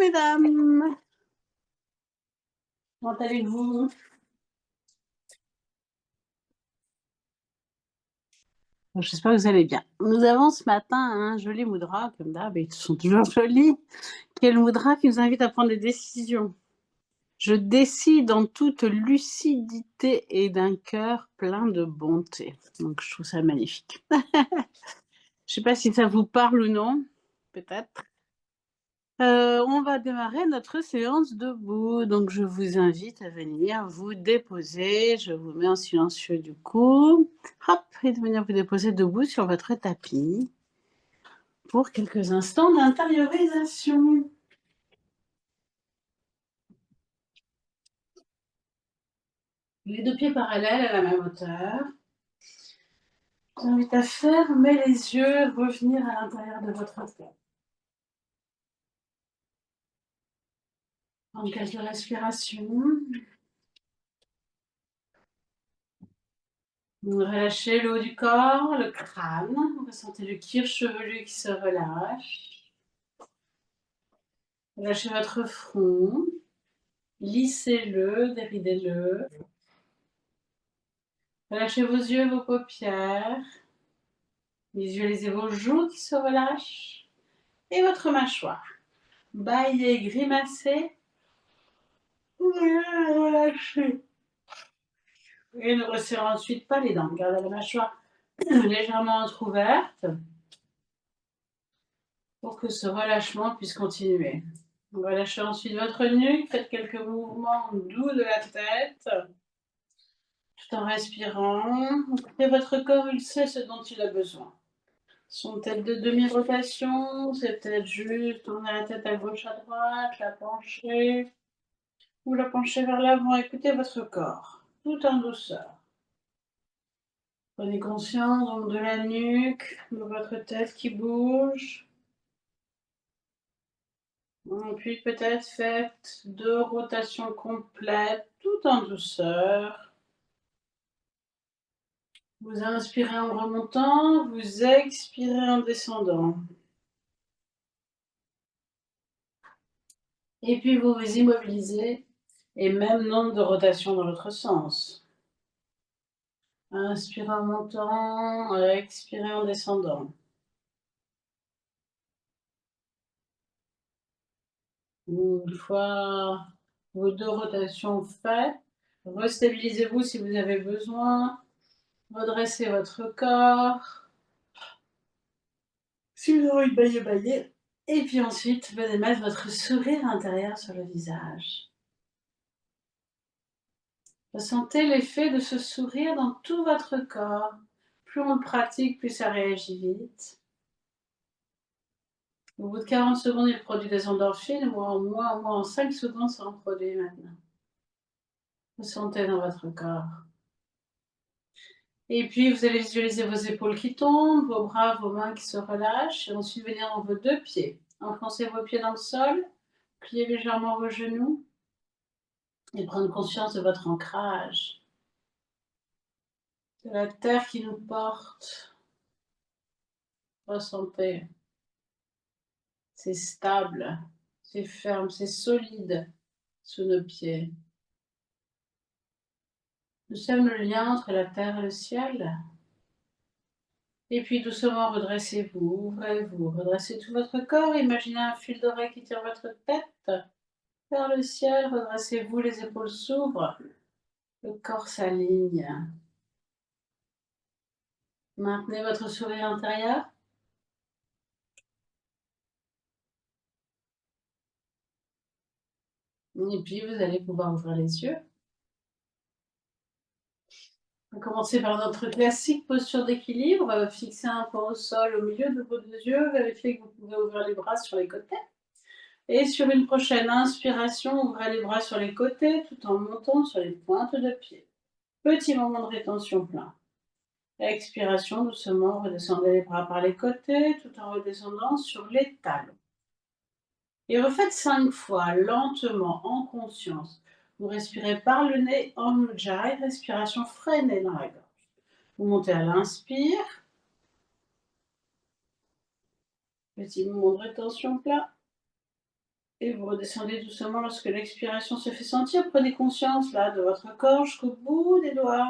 mesdames. Comment allez-vous? J'espère que vous allez bien. Nous avons ce matin un joli mudra, comme d'hab, et ils sont toujours jolis, qui est le mudra qui nous invite à prendre des décisions. Je décide en toute lucidité et d'un cœur plein de bonté. Donc je trouve ça magnifique. Je ne sais pas si ça vous parle ou non, peut-être. On va démarrer notre séance debout, donc je vous invite à venir vous déposer. Je vous mets en silencieux du coup. Hop, et de venir vous déposer debout sur votre tapis pour quelques instants d'intériorisation. Les deux pieds parallèles à la même hauteur. Je vous invite à fermer les yeux, revenir à l'intérieur de votre tête. En quelques respirations. Relâchez le haut du corps, le crâne. Ressentez le cuir chevelu qui se relâche. Relâchez votre front. Lissez-le, déridez-le. Relâchez vos yeux, vos paupières. Visualisez vos joues qui se relâchent. Et votre mâchoire. Bâillez, grimacez. Relâchez. Et ne resserrez ensuite pas les dents. Gardez la mâchoire légèrement entrouverte pour que ce relâchement puisse continuer. Relâchez ensuite votre nuque. Faites quelques mouvements doux de la tête. Tout en respirant. Et votre corps, il sait ce dont il a besoin. Son tête de demi-rotation, c'est peut-être juste tourner la tête à gauche, à droite, la pencher, ou la pencher vers l'avant. Écoutez votre corps, tout en douceur. Prenez conscience donc de la nuque, de votre tête qui bouge. Et puis peut-être faites 2 rotations complètes, tout en douceur. Vous inspirez en remontant, vous expirez en descendant. Et puis vous vous immobilisez, et même nombre de rotations dans l'autre sens. Inspirez en montant, expirez en descendant. Une fois vos 2 rotations faites, restabilisez-vous si vous avez besoin. Redressez votre corps. Si vous avez envie de bailler, bailler. Et puis ensuite, venez mettre votre sourire intérieur sur le visage. Ressentez l'effet de ce sourire dans tout votre corps. Plus on le pratique, plus ça réagit vite. Au bout de 40 secondes, il produit des endorphines. Moi, en 5 secondes, ça en produit maintenant. Vous sentez dans votre corps. Et puis, vous allez visualiser vos épaules qui tombent, vos bras, vos mains qui se relâchent. Et ensuite, venir dans vos 2 pieds. Enfoncez vos pieds dans le sol. Pliez légèrement vos genoux. Et prendre conscience de votre ancrage. De la terre qui nous porte. Ressentez. C'est stable, c'est ferme, c'est solide sous nos pieds. Nous sommes le lien entre la terre et le ciel. Et puis doucement redressez-vous, ouvrez-vous, redressez tout votre corps. Imaginez un fil d'oreille qui tire votre tête vers le ciel. Redressez-vous, les épaules s'ouvrent, le corps s'aligne. Maintenez votre sourire intérieur. Et puis vous allez pouvoir ouvrir les yeux. On va commencer par notre classique posture d'équilibre. Fixez un point au sol au milieu de vos 2 yeux. Vérifiez que vous pouvez ouvrir les bras sur les côtés. Et sur une prochaine inspiration, ouvrez les bras sur les côtés tout en montant sur les pointes de pied. Petit moment de rétention plein. Expiration, doucement, redescendez les bras par les côtés tout en redescendant sur les talons. Et refaites 5 fois, lentement, en conscience. Vous respirez par le nez en Ujjayi, respiration freinée dans la gorge. Vous montez à l'inspire. Petit moment de rétention plat. Et vous redescendez doucement lorsque l'expiration se fait sentir. Prenez conscience là de votre corps jusqu'au bout des doigts.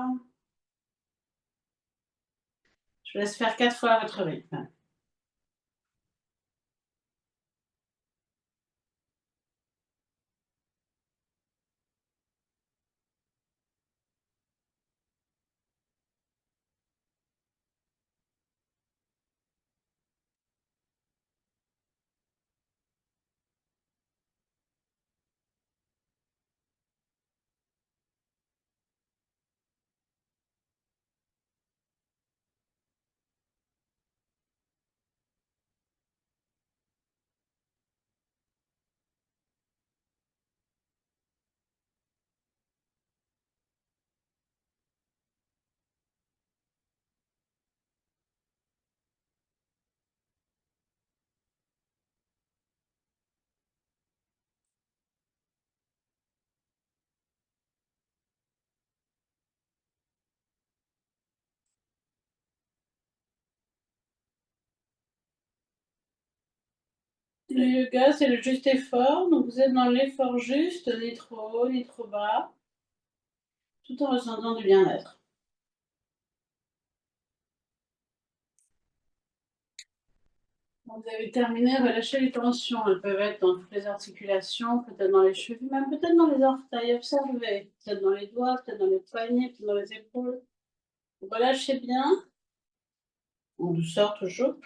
Je vous laisse faire 4 fois à votre rythme. Le yoga, c'est le juste effort. Donc vous êtes dans l'effort juste, ni trop haut, ni trop bas, tout en ressentant du bien-être. Quand vous avez terminé, relâchez les tensions. Elles peuvent être dans toutes les articulations, peut-être dans les chevilles, même peut-être dans les orteils. Observez. Peut-être dans les doigts, peut-être dans les poignets, peut-être dans les épaules. Relâchez bien, en douceur toujours.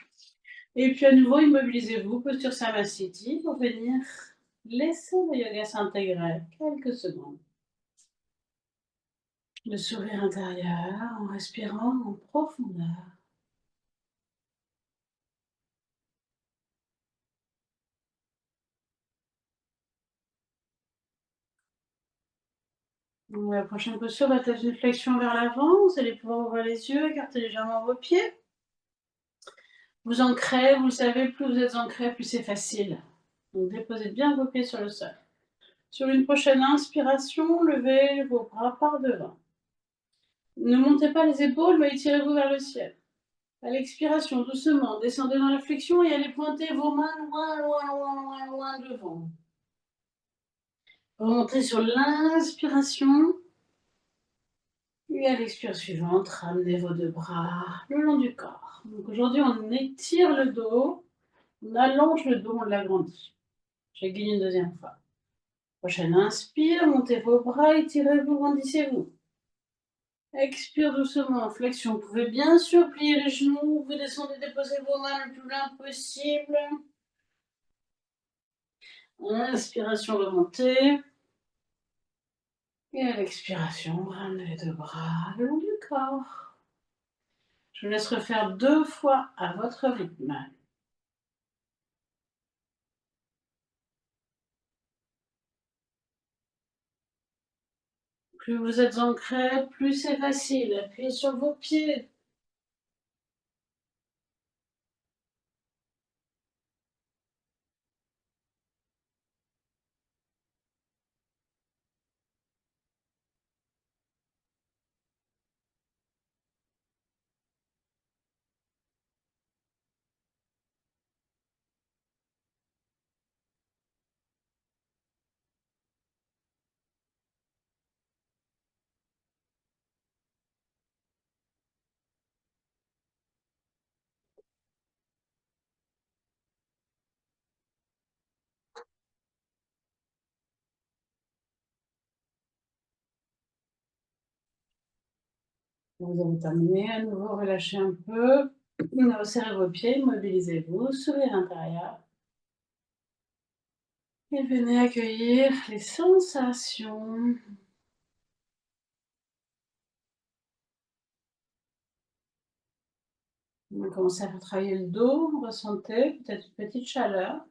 Et puis à nouveau, immobilisez-vous, posture Samasthiti, pour venir laisser le yoga s'intégrer quelques secondes. Le sourire intérieur en respirant en profondeur. La prochaine posture va être une flexion vers l'avant. Vous allez pouvoir ouvrir les yeux, écarter légèrement vos pieds. Vous ancrez, vous le savez, plus vous êtes ancré, plus c'est facile. Donc déposez bien vos pieds sur le sol. Sur une prochaine inspiration, levez vos bras par devant. Ne montez pas les épaules, mais étirez-vous vers le ciel. À l'expiration, doucement, descendez dans la flexion et allez pointer vos mains loin, loin, loin, loin, loin devant. Remontez sur l'inspiration. Et à l'expiration suivante, ramenez vos deux bras le long du corps. Donc aujourd'hui, on étire le dos, on allonge le dos, on l'agrandit. J'aiguille une deuxième fois. Prochaine inspire, montez vos bras, étirez-vous, grandissez-vous. Expire doucement, flexion. Vous pouvez bien sûr plier les genoux, vous descendez, déposez vos mains le plus loin possible. Inspiration, remontez. Et à l'expiration, ramenez les deux bras le long du corps. Je vous laisse refaire 2 fois à votre rythme. Plus vous êtes ancré, plus c'est facile. Appuyez sur vos pieds. Vous avez terminé. À nouveau, relâchez un peu. Resserrez vos pieds, mobilisez-vous, sourire intérieur. Et venez accueillir les sensations. On va commencer à travailler le dos. Vous ressentez peut-être une petite chaleur.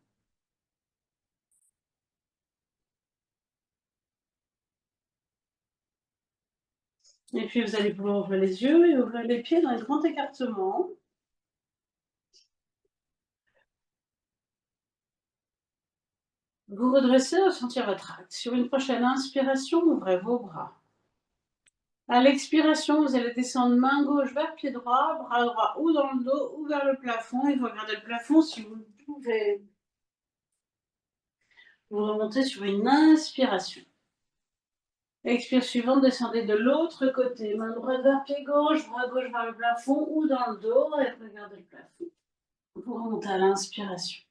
Et puis vous allez pouvoir ouvrir les yeux et ouvrir les pieds dans les grands écartements. Vous redressez, ressentir votre axe. Sur une prochaine inspiration, ouvrez vos bras. À l'expiration, vous allez descendre main gauche vers pied droit, bras droit ou dans le dos ou vers le plafond. Et vous regardez le plafond si vous le pouvez. Vous remontez sur une inspiration. Expire suivante, descendez de l'autre côté. Main droite vers pied gauche, bras gauche vers le plafond ou dans le dos et regardez le plafond. Vous remontez à l'inspiration.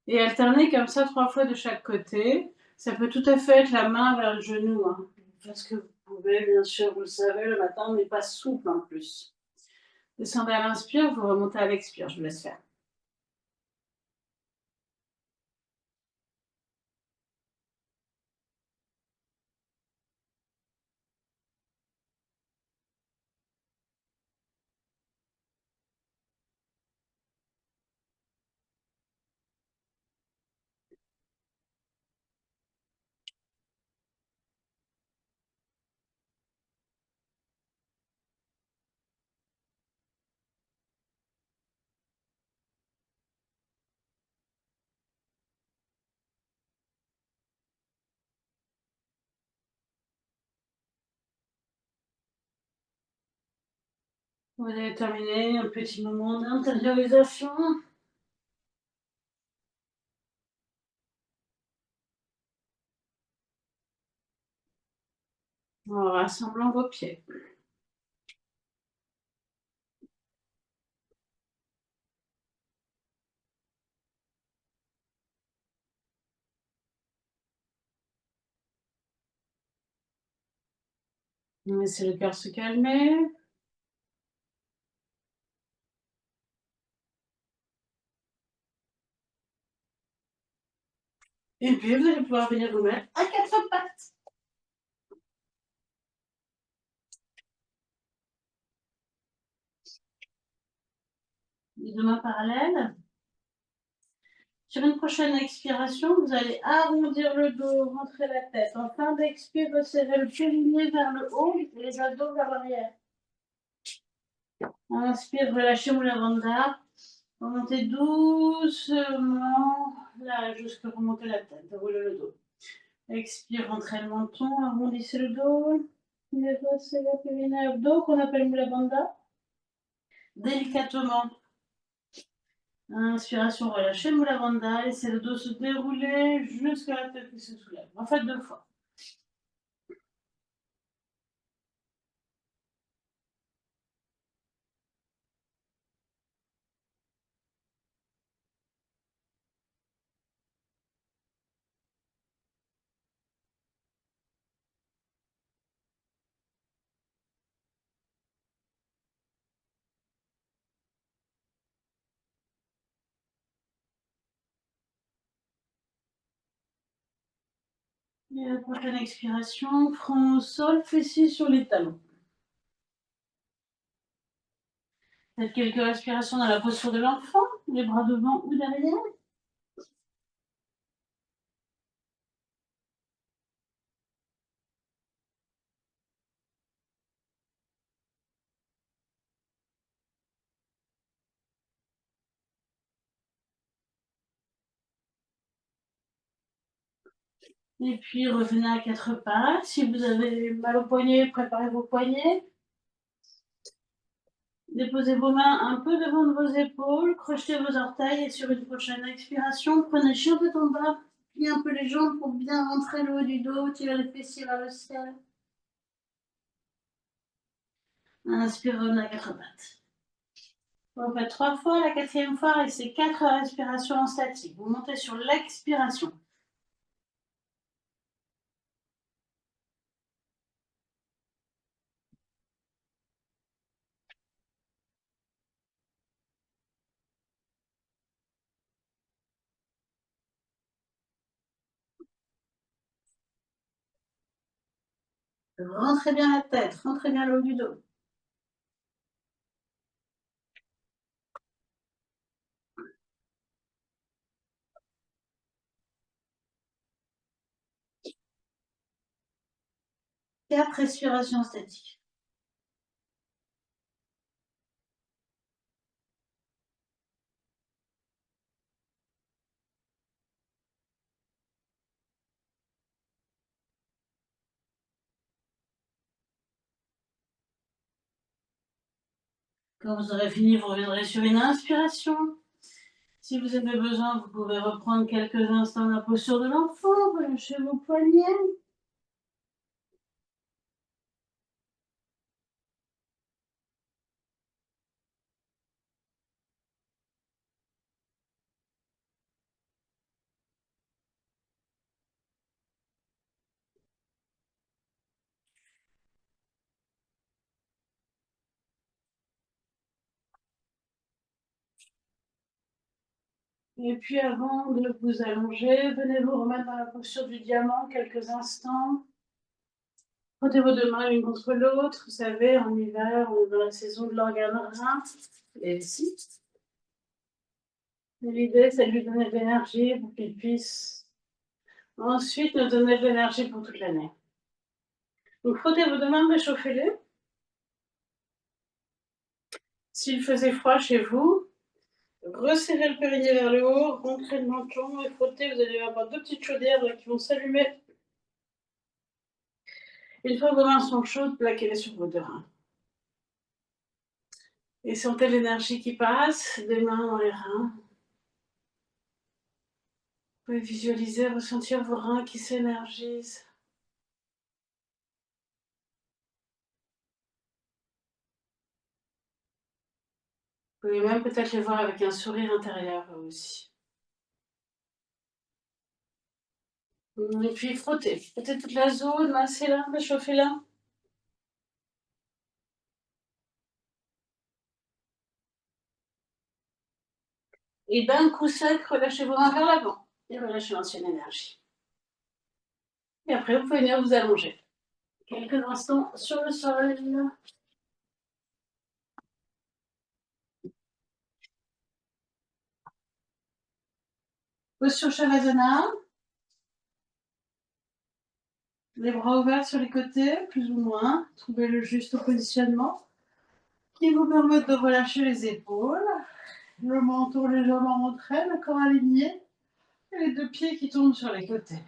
Et alternez comme ça 3 fois de chaque côté. Ça peut tout à fait être la main vers le genou. Hein. Faites ce que vous pouvez, bien sûr, vous le savez, le matin, on n'est pas souple en plus. Descendez à l'inspire, vous remontez à l'expire. Je vous laisse faire. Vous avez terminé un petit moment d'intériorisation. En rassemblant vos pieds. Laissez le cœur se calmer. Et puis, vous allez pouvoir venir vous mettre à 4 pattes. Les deux mains parallèles. Sur une prochaine expiration, vous allez arrondir le dos, rentrer la tête. En fin d'expire, resserrez le périnée vers le haut et les abdos vers l'arrière. Inspire, relâchez Mula Bandha. Remontez doucement là jusqu'à remonter la tête, déroulez le dos. Expire, rentrez le menton, arrondissez le dos. Resserrez le périnée abdos qu'on appelle Mula Bandha. Délicatement. Inspiration, relâchez Mula Bandha, laissez le dos se dérouler jusqu'à la tête qui se soulève. En fait, 2 fois. Et la prochaine expiration, front au sol, fessiers sur les talons. Faites quelques respirations dans la posture de l'enfant, les bras devant ou derrière. Et puis revenez à 4 pattes. Si vous avez mal au poignet, préparez vos poignets. Déposez vos mains un peu devant de vos épaules, crochetez vos orteils et sur une prochaine expiration, prenez chien de en bas, pliez un peu les jambes pour bien rentrer le haut du dos, tirez les fessiers vers le ciel. Inspire, revenez à 4 pattes. Vous faites 3 fois, la 4e fois, et c'est 4 respirations en statique. Vous montez sur l'expiration. Rentrez bien la tête, rentrez bien le haut du dos. Quatre respirations statiques. Quand vous aurez fini, vous reviendrez sur une inspiration. Si vous avez besoin, vous pouvez reprendre quelques instants la posture de l'enfant, relâchez vos poignets. Et puis avant de vous allonger, venez vous remettre dans la posture du diamant quelques instants. Frottez vos deux mains l'une contre l'autre. Vous savez, en hiver, on est dans la saison de l'organe rein. Et ici. L'idée, c'est de lui donner de l'énergie pour qu'il puisse ensuite nous donner de l'énergie pour toute l'année. Donc frottez vos deux mains, réchauffez-les. S'il faisait froid chez vous, resserrez le périnée vers le haut, rentrez le menton et frottez. Vous allez avoir deux petites chaudières qui vont s'allumer. Une fois que vos mains sont chaudes, plaquez-les sur vos deux reins. Et sentez l'énergie qui passe des mains dans les reins. Vous pouvez visualiser, ressentir vos reins qui s'énergisent. Vous pouvez même peut-être les voir avec un sourire intérieur aussi. Et puis frottez. Frottez toute la zone, massez-la, réchauffez-la. Et d'un coup sec, relâchez vos mains vers l'avant. Et relâchez l'ancienne énergie. Et après, vous pouvez venir vous allonger. Quelques instants sur le sol. Posture Shavasana. Les bras ouverts sur les côtés, plus ou moins. Trouvez le juste positionnement qui vous permet de relâcher les épaules. Le menton légèrement rentré, le corps aligné. Et les deux pieds qui tombent sur les côtés.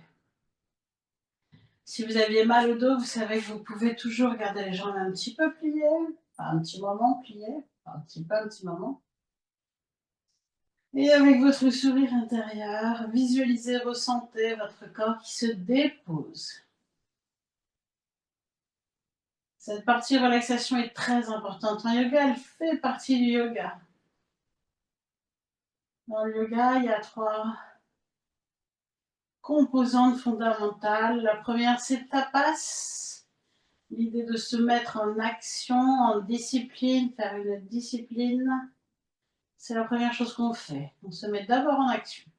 Si vous aviez mal au dos, vous savez que vous pouvez toujours garder les jambes un petit peu pliées. Enfin, un petit moment pliées. Un petit moment. Et avec votre sourire intérieur, visualisez, ressentez votre corps qui se dépose. Cette partie relaxation est très importante. En yoga, elle fait partie du yoga. Dans le yoga, il y a 3 composantes fondamentales. La première, c'est tapas. L'idée de se mettre en action, en discipline, faire une discipline. C'est la première chose qu'on fait. On se met d'abord en action.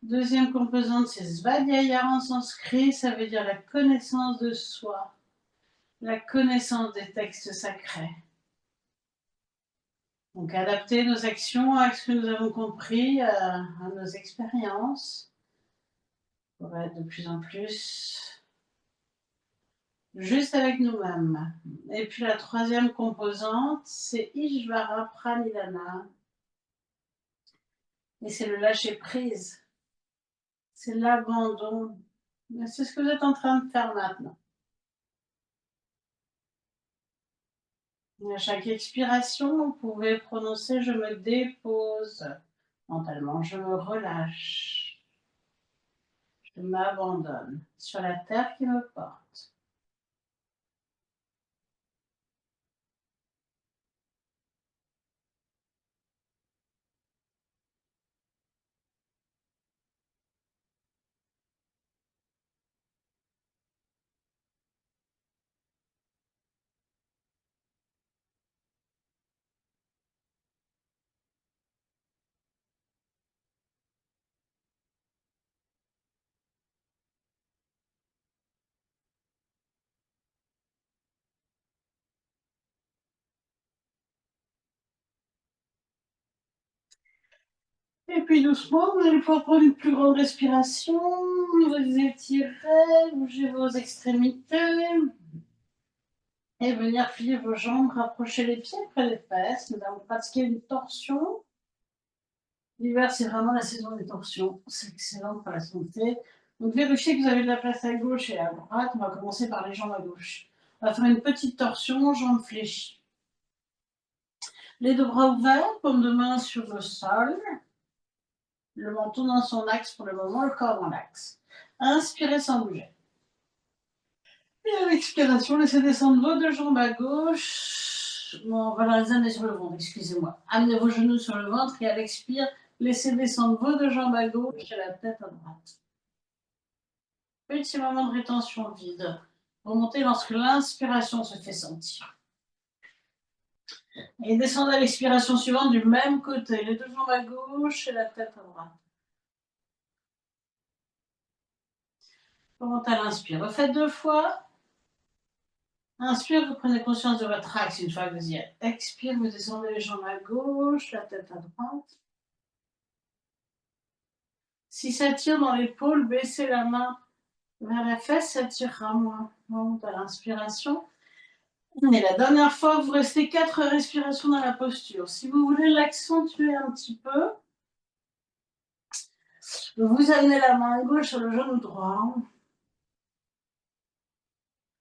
Deuxième composante, c'est Svadhyaya en sanskrit. Ça veut dire la connaissance de soi, la connaissance des textes sacrés. Donc adapter nos actions à ce que nous avons compris, à nos expériences, pour être de plus en plus juste avec nous-mêmes. Et puis la troisième composante, c'est Ishvara Pranidhana. Et c'est le lâcher-prise. C'est l'abandon. C'est ce que vous êtes en train de faire maintenant. Et à chaque expiration, vous pouvez prononcer « je me dépose ». Mentalement, je me relâche. Je m'abandonne sur la terre qui me porte. Et puis doucement, vous allez pouvoir prendre une plus grande respiration, vous étirer, bouger vos extrémités et venir plier vos jambes, rapprocher les pieds près des fesses. Nous allons pratiquer une torsion. L'hiver, c'est vraiment la saison des torsions. C'est excellent pour la santé. Donc vérifiez que vous avez de la place à gauche et à droite. On va commencer par les jambes à gauche. On va faire une petite torsion, jambes fléchies. Les deux bras ouverts, paume de main sur le sol. Le menton dans son axe pour le moment, le corps dans l'axe. Inspirez sans bouger. Et à l'expiration, laissez descendre vos deux jambes à gauche. Bon, voilà, les amener sur le ventre, excusez-moi. Amenez vos genoux sur le ventre et à l'expire, laissez descendre vos deux jambes à gauche et la tête à droite. Petit moment de rétention vide. Remontez lorsque l'inspiration se fait sentir. Et descendez à l'expiration suivante du même côté. Les deux jambes à gauche et la tête à droite. Remontez à l'inspire. Refaites 2 fois. Inspire, vous prenez conscience de votre axe une fois que vous y êtes. Expire, vous descendez les jambes à gauche, la tête à droite. Si ça tire dans l'épaule, baissez la main vers la fesse, ça tirera moins. Remonte à l'inspiration. Et la dernière fois, vous restez 4 respirations dans la posture. Si vous voulez l'accentuer un petit peu, vous amenez la main gauche sur le genou droit.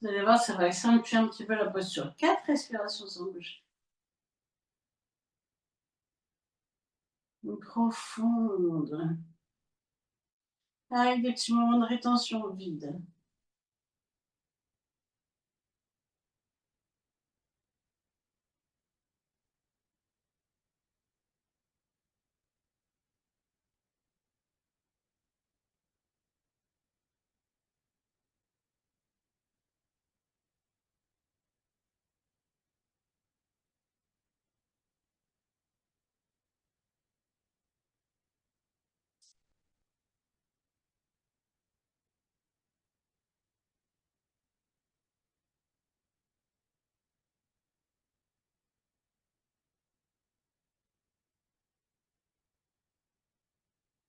Vous allez voir, ça va accentuer un petit peu la posture. 4 respirations sans bouger. Une profonde. Avec des petits moments de rétention vide.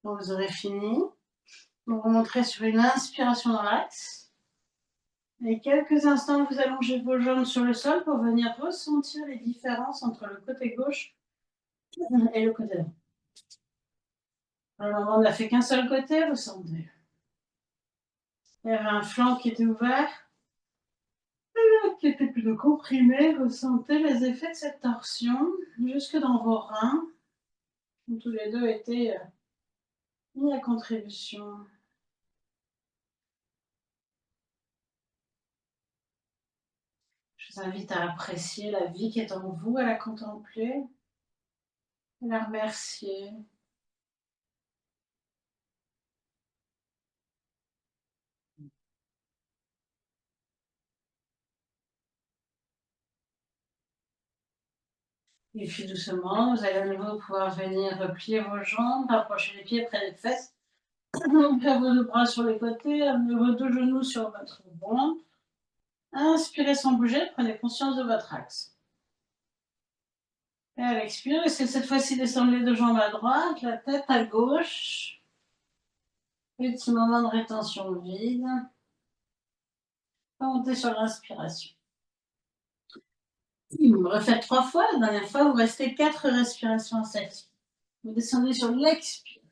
Donc vous aurez fini. Vous remonterez sur une inspiration dans l'axe. Et quelques instants, vous allongez vos jambes sur le sol pour venir ressentir les différences entre le côté gauche et le côté droit. Alors, on n'a fait qu'un seul côté, ressentez. Il y avait un flanc qui était ouvert, qui était plutôt comprimé. Ressentez les effets de cette torsion jusque dans vos reins, où tous les deux étaient mis à contribution. Je vous invite à apprécier la vie qui est en vous, à la contempler, à la remercier. Et puis doucement, vous allez à nouveau pouvoir venir replier vos jambes, rapprocher les pieds près des fesses, faire vos deux bras sur les côtés, amener vos deux genoux sur votre ventre. Inspirez sans bouger, prenez conscience de votre axe. Et à l'expire, laissez cette fois-ci descendre les deux jambes à droite, la tête à gauche. Petit moment de rétention vide. Remontez sur l'inspiration. Vous refaites 3 fois. La dernière fois, vous restez 4 respirations ascétiques. Vous descendez sur l'expire.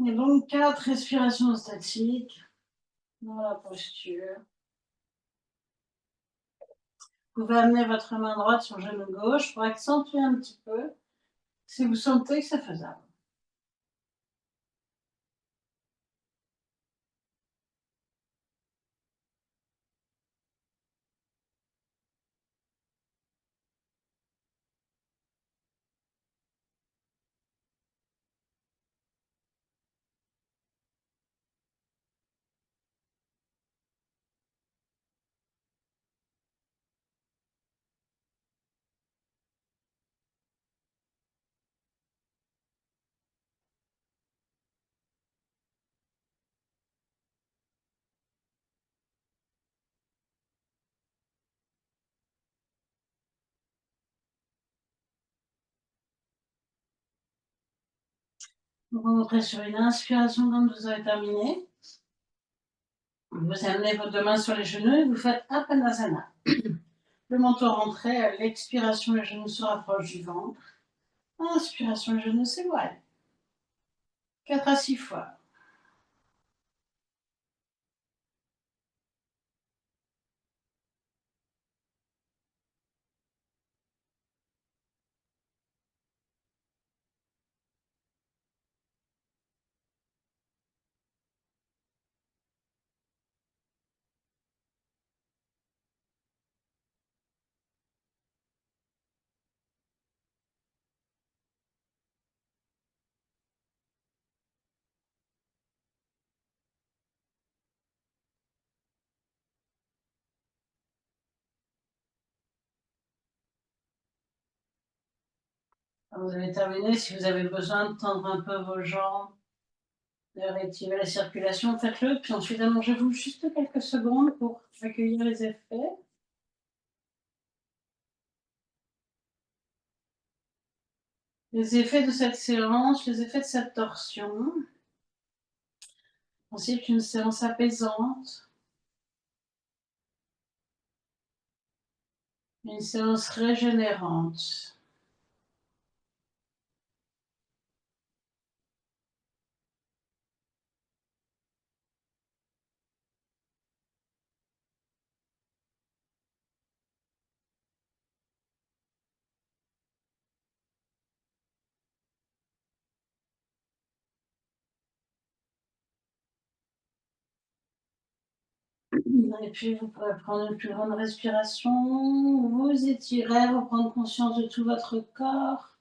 Et donc 4 respirations statiques dans la posture. Vous pouvez amener votre main droite sur le genou gauche pour accentuer un petit peu si vous sentez que c'est faisable. Vous rentrez sur une inspiration quand vous avez terminé. Vous amenez vos deux mains sur les genoux et vous faites Apanasana. Le menton rentré, à l'expiration, les genoux se rapprochent du ventre. Inspiration, les genoux s'éloignent. 4 à 6 fois. Quand vous avez terminé, si vous avez besoin de tendre un peu vos jambes, de réactiver la circulation, faites-le. Puis ensuite, allongez-vous juste quelques secondes pour accueillir les effets. Les effets de cette séance, les effets de cette torsion. Ensuite, une séance apaisante. Une séance régénérante. Et puis, vous pourrez prendre une plus grande respiration, vous étirer, reprendre conscience de tout votre corps.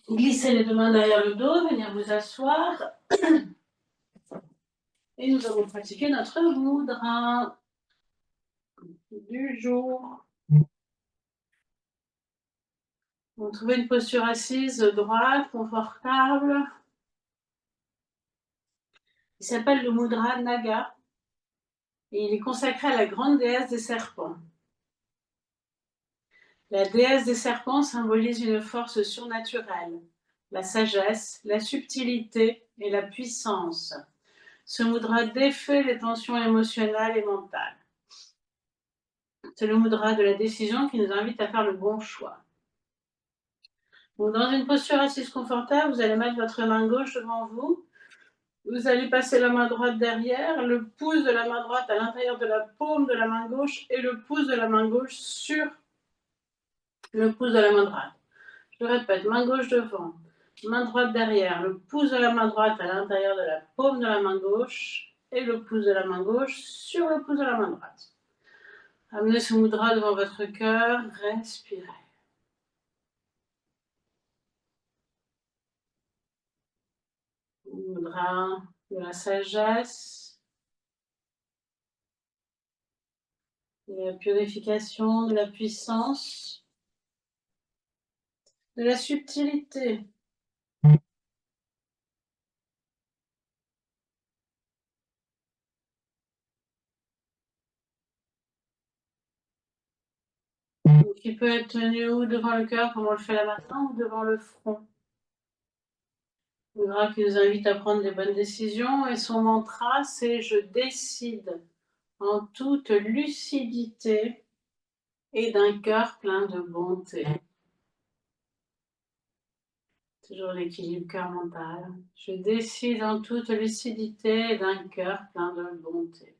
Glissez les deux mains derrière le dos, venir vous asseoir. Et nous allons pratiquer notre mudra du jour. Vous trouvez une posture assise, droite, confortable. Il s'appelle le mudra Naga. Et il est consacré à la grande déesse des serpents. La déesse des serpents symbolise une force surnaturelle, la sagesse, la subtilité et la puissance. Ce mudra défait les tensions émotionnelles et mentales. C'est le mudra de la décision qui nous invite à faire le bon choix. Donc, dans une posture assise confortable, vous allez mettre votre main gauche devant vous. Vous allez passer la main droite derrière, le pouce de la main droite à l'intérieur de la paume de la main gauche et le pouce de la main gauche sur le pouce de la main droite. Je répète, main gauche devant, main droite derrière, le pouce de la main droite à l'intérieur de la paume de la main gauche et le pouce de la main gauche sur le pouce de la main droite. Amenez ce mudra devant votre cœur, respirez. Mudra de la sagesse, de la purification, de la puissance, de la subtilité. Qui peut être tenu ou devant le cœur comme on le fait là maintenant ou devant le front. Mudra qui nous invite à prendre des bonnes décisions et son mantra c'est je décide en toute lucidité et d'un cœur plein de bonté. Toujours l'équilibre cœur-mental. Je décide en toute lucidité et d'un cœur plein de bonté.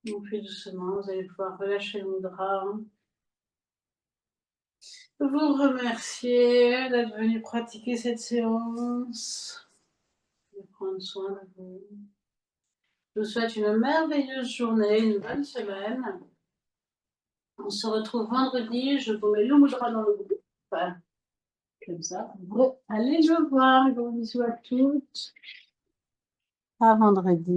Donc plus doucement, vous allez pouvoir relâcher le mudra. Vous remercier d'être venu pratiquer cette séance, de prendre soin de vous. Je vous souhaite une merveilleuse journée, une bonne semaine. On se retrouve vendredi, je vous mets le mudra dans le groupe. Enfin, comme ça. Allez le voir, gros bisous à toutes. À vendredi.